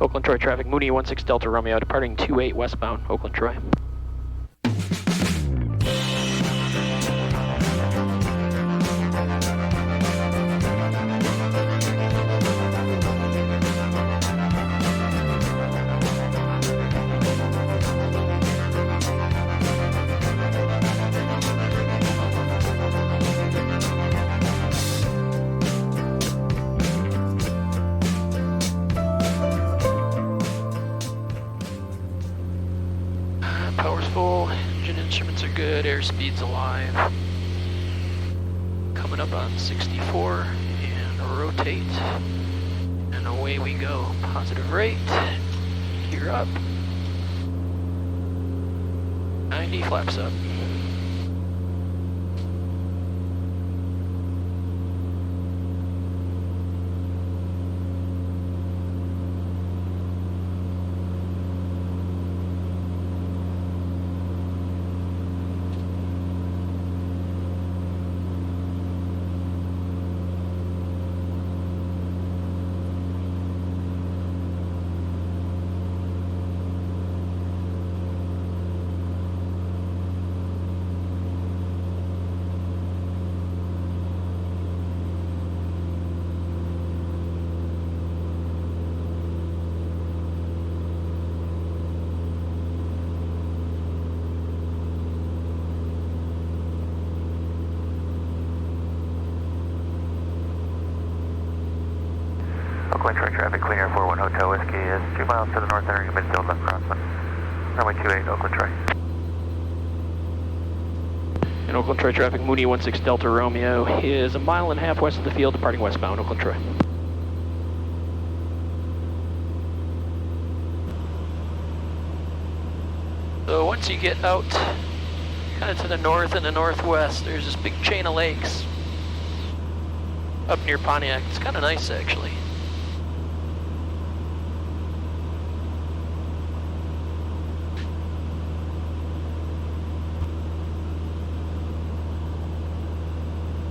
Oakland Troy traffic, Mooney 16 Delta Romeo, departing 28 westbound, Oakland Troy. Power's full, engine instruments are good, airspeed's alive. Coming up on 64 and rotate. And away we go. Positive rate, gear up. 90 flaps up. Oakland Troy traffic, clean air 41 Hotel Whiskey is 2 miles to the north entering midfield left crossing. Runway 28, Oakland Troy. And Oakland Troy traffic, Mooney 16 Delta Romeo is 1.5 miles west of the field, departing westbound, Oakland Troy. So once you get out kind of to the north and the northwest, there's this big chain of lakes up near Pontiac. It's kind of nice, actually.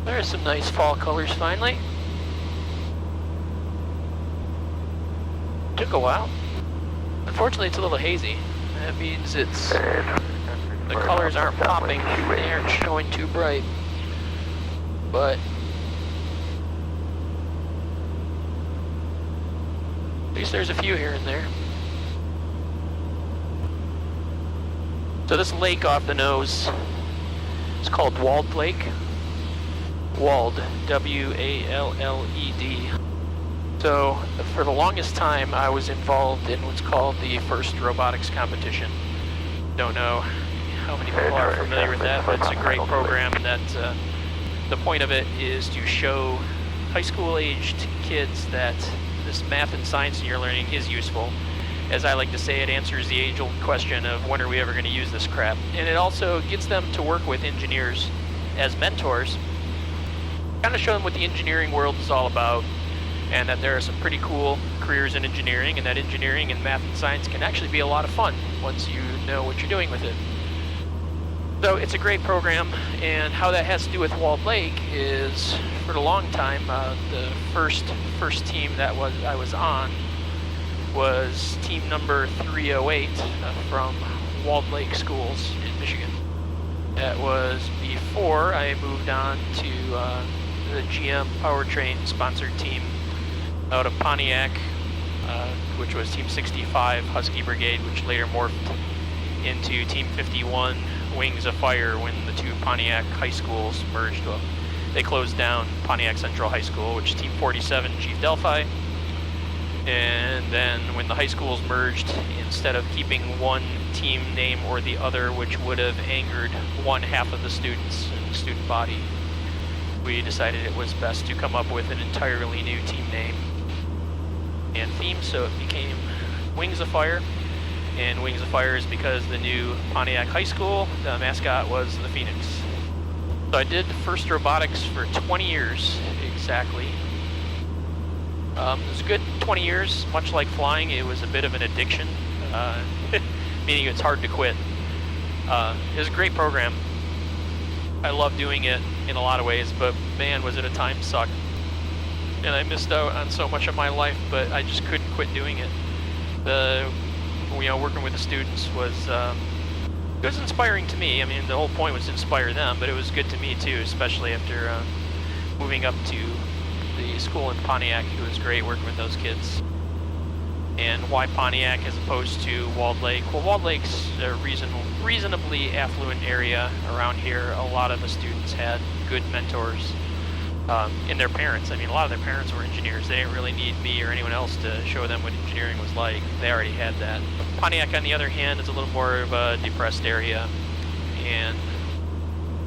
There's some nice fall colors finally. Took a while. Unfortunately, it's a little hazy. That means it's the colors aren't popping. They aren't showing too bright. But at least there's a few here and there. So this lake off the nose is called Walled Lake. Walled, W-A-L-L-E-D. So for the longest time I was involved in what's called the first robotics competition. Don't know how many people are familiar with that, but it's a great program that the point of it is to show high school aged kids that this math and science you're learning is useful. As I like to say, it answers the age-old question of when are we ever going to use this crap. And it also gets them to work with engineers as mentors, kind of show them what the engineering world is all about, and that there are some pretty cool careers in engineering, and that engineering and math and science can actually be a lot of fun once you know what you're doing with it. So it's a great program, and how that has to do with Walled Lake is, for a long time, the first team that I was on was team number 308 from Walled Lake Schools in Michigan. That was before I moved on to the GM Powertrain sponsored team out of Pontiac, which was Team 65 Husky Brigade, which later morphed into Team 51 Wings of Fire when the two Pontiac high schools merged. Well, they closed down Pontiac Central High School, which is Team 47 Chief Delphi. And then when the high schools merged, instead of keeping one team name or the other, which would have angered one half of the students and the student body, we decided it was best to come up with an entirely new team name and theme, so it became Wings of Fire. And Wings of Fire is because the new Pontiac High School, the mascot was the Phoenix. So I did first robotics for 20 years, exactly. It was a good 20 years, much like flying. It was a bit of an addiction, meaning it's hard to quit. It was a great program. I love doing it in a lot of ways, but man, was it a time suck. And I missed out on so much of my life, but I just couldn't quit doing it. working with the students was it was inspiring to me. I mean, the whole point was to inspire them, but it was good to me too, especially after moving up to the school in Pontiac. It was great working with those kids. And why Pontiac as opposed to Walled Lake? Well, Walled Lake's a reasonably affluent area around here. A lot of the students had good mentors in their parents. I mean, a lot of their parents were engineers. They didn't really need me or anyone else to show them what engineering was like. They already had that. Pontiac, on the other hand, is a little more of a depressed area, and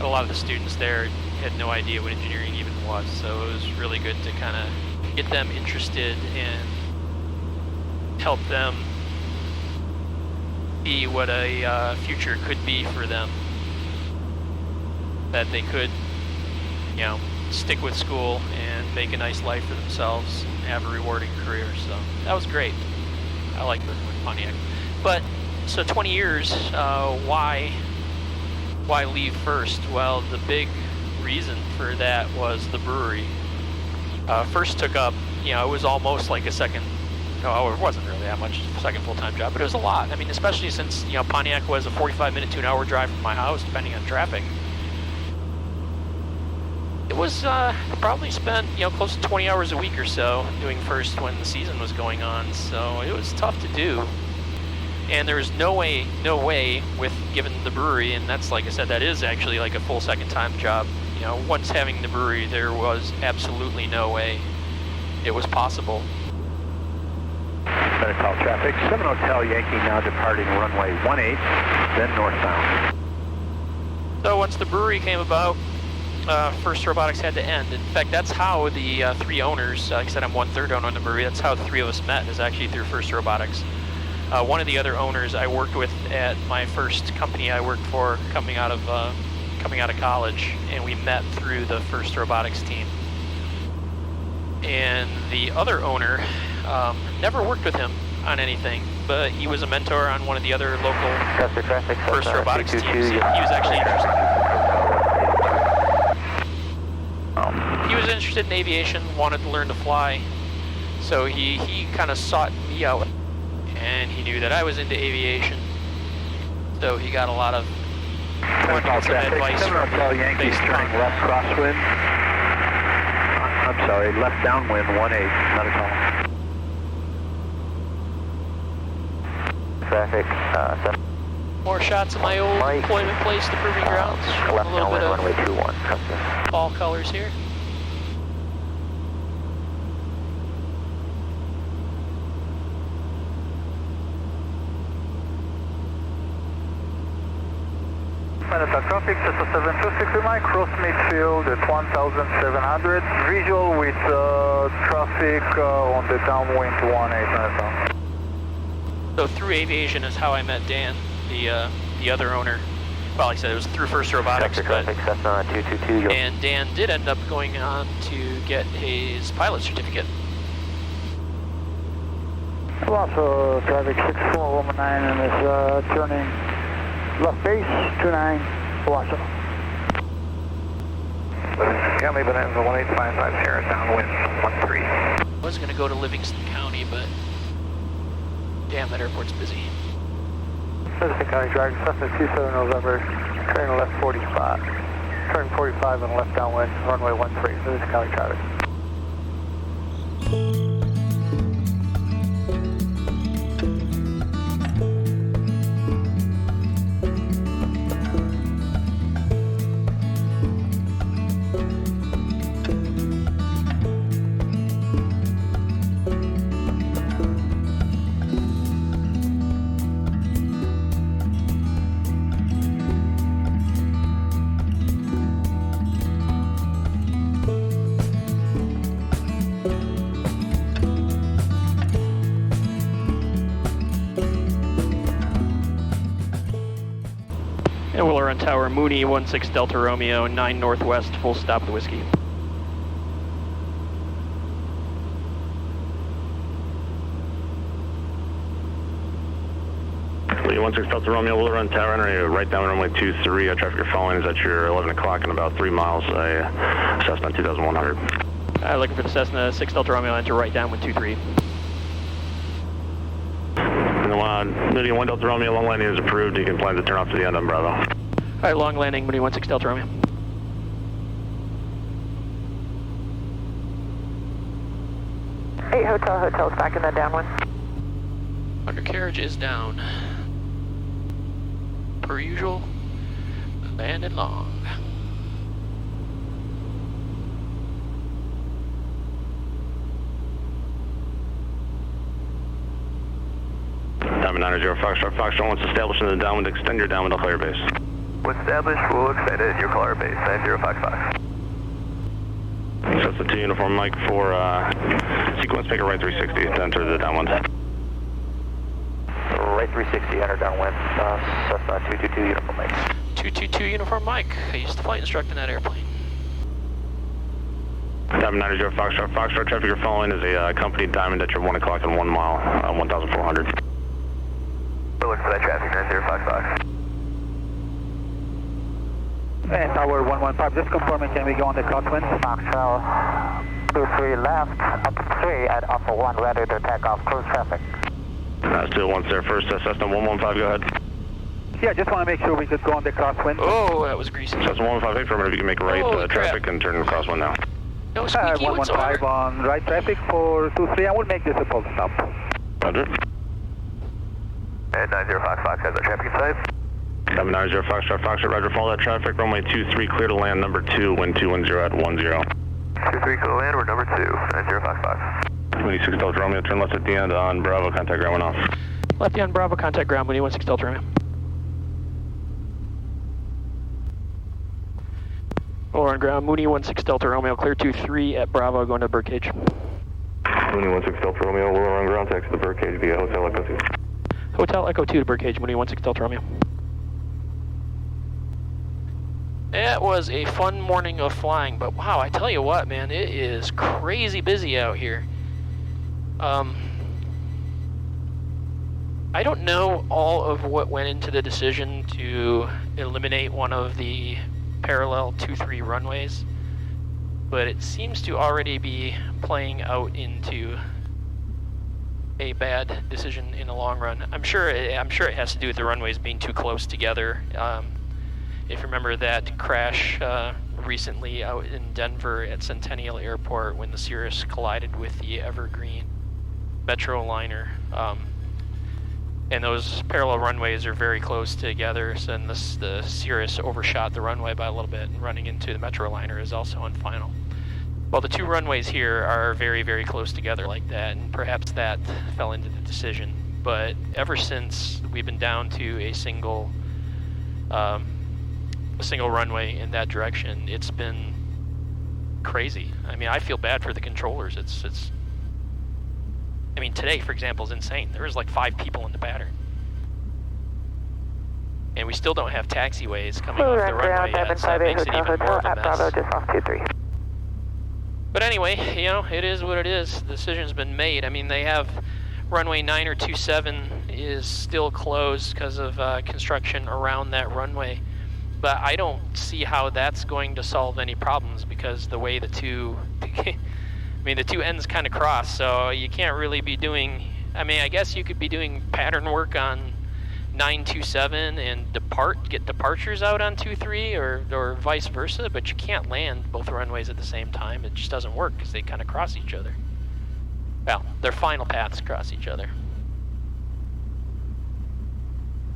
a lot of the students there had no idea what engineering even was. So it was really good to kind of get them interested and help them see what a future could be for them. That they could, stick with school and make a nice life for themselves and have a rewarding career. So that was great. I like working with Pontiac. But, so 20 years, why leave first? Well, the big reason for that was the brewery. First took up, it was almost like a second. No, it wasn't really that much, second full-time job, but it was a lot. I mean, especially since, Pontiac was a 45-minute to an hour drive from my house, depending on traffic. It was, probably spent, close to 20 hours a week or so doing first when the season was going on, so it was tough to do. And there was no way with, given the brewery, and that's, like I said, that is actually like a full second-time job. Once having the brewery, there was absolutely no way it was possible. Better call traffic. 7 Hotel Yankee now departing runway 18, then northbound. So once the brewery came about, First Robotics had to end. In fact, that's how the three owners, like I said, I'm 1/3 owner on the brewery, that's how the three of us met, is actually through First Robotics. One of the other owners I worked with at my first company I worked for coming out of college, and we met through the First Robotics team. And the other owner, never worked with him on anything, but he was a mentor on one of the other local First Robotics teams. He was actually interested in aviation, wanted to learn to fly, so he kind of sought me out, and he knew that I was into aviation, so he got a lot of points of advice. 7 Hotel Yankee turning left crosswind. I'm sorry, left downwind 18, not a call. Traffic, 7. More shots of my old employment place, the Proving Grounds. Left A little bit downwind, of runway 21. fall colors here. Manhattan traffic, Cessna 726 mile, cross midfield at 1,700. Visual with traffic on the downwind 18 Manhattan. So through aviation is how I met Dan, the other owner. Well, like I said, it was through First Robotics, Traffic, Cessna 222. and Dan did end up going on to get his pilot certificate. Also traffic 6419 and is turning left base 29 Owasso. County Bonanza 1855 Sierra downwind 13. I was going to go to Livingston County, but damn, that airport's busy. Livingston County Dragon, Cessna 27 November, turning left 45. Turning 45 and left downwind, runway 13, Livingston County traffic. And Willer on tower, Mooney 16 Delta Romeo, 9 Northwest, full stop the whiskey. Lee 16 Delta Romeo, Willer on tower, entering right down runway 23. Traffic you're following is at your 11 o'clock in about 3 miles, a Cessna 2100. Looking for the Cessna 6 Delta Romeo, enter right down with 23. Mooney 1 Delta Romeo, long landing is approved. You can plan to turn off to the end on Bravo. All right, long landing, Mooney 16 Delta Romeo. Hotel's back in that downwind. Undercarriage is down. Per usual, landed long. Diamond 90 Foxtrot once established in the downwind, extend your downwind to clear base. Once established, we'll extend it. Your call base, 9055. So that's the 2 uniform Mike for sequence, make a right 360 to enter the downwind. Right 360, enter downwind, Cessna 222 uniform Mike. 222 uniform Mike. I used to flight instruct in that airplane. Diamond 90 Foxtrot traffic you're following is a accompanied Diamond at your 1 o'clock and 1 mile, 1,400. We're looking for that traffic, 9055. And Tower 115, just confirming, can we go on the crosswind? Foxtrot 23 left, up 3 at Alpha 1, ready to take off cruise traffic. That's 2 once there first, Cessna 115, go ahead. Yeah, just want to make sure we could go on the crosswind. Oh, that was greasy. Cessna 115, affirmative, you can make right traffic and turn crosswind now. No squeaky 115 on right traffic for 23, I will make this a full stop. Roger. And 9055 has that traffic inside. 790 Foxtrot, Roger, follow that traffic, runway 23, clear to land, number 2, wind 210 at 10. 23, clear to land, we're number 2, 9055. Mooney 6 Delta Romeo, turn left at the end on Bravo, contact ground 1 off. Lefty on Bravo, contact ground, Mooney 16 Delta Romeo. Or on ground, Mooney 16 Delta Romeo, clear 23 at Bravo, going to birdcage. Mooney 16 Delta Romeo, we're on ground, taxi to the birdcage via Hotel Echo 2. Hotel Echo 2 to birdcage, Mooney 16 Delta Romeo. It was a fun morning of flying, but wow, I tell you what, man, it is crazy busy out here. I don't know all of what went into the decision to eliminate one of the parallel 2-3 runways, but it seems to already be playing out into a bad decision in the long run. I'm sure it has to do with the runways being too close together. If you remember that crash recently out in Denver at Centennial Airport when the Cirrus collided with the Evergreen Metro liner, and those parallel runways are very close together, so then the Cirrus overshot the runway by a little bit, and running into the Metro liner is also on final. Well, the two runways here are very, very close together like that, and perhaps that fell into the decision. But ever since we've been down to a single runway in that direction, it's been crazy. I mean, I feel bad for the controllers. I mean, today, for example, is insane. There was like 5 people in the pattern. And we still don't have taxiways coming off the runway yet, so that makes it even more of a mess. But anyway, you know, it is what it is. The decision's been made. I mean, they have runway 9 or 27 is still closed because of construction around that runway. But I don't see how that's going to solve any problems because the way the two, I mean, the two ends kind of cross, so you can't really be doing, I mean, I guess you could be doing pattern work on 927 and get departures out on 23 or vice versa, but you can't land both runways at the same time. It just doesn't work because they kind of cross each other. Well, their final paths cross each other.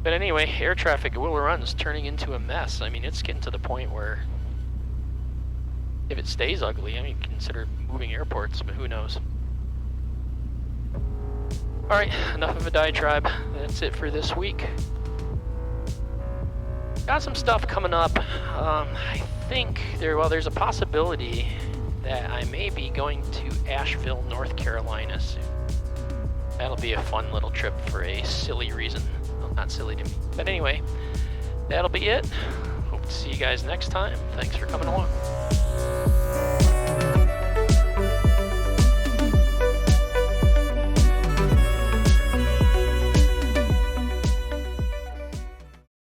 But anyway, air traffic at Willow Run is turning into a mess. I mean, it's getting to the point where if it stays ugly, I mean, consider moving airports, but who knows. All right, enough of a diatribe. That's it for this week. Got some stuff coming up. I think there's a possibility that I may be going to Asheville, North Carolina soon. That'll be a fun little trip for a silly reason. Well, not silly to me. But anyway, that'll be it. Hope to see you guys next time. Thanks for coming along.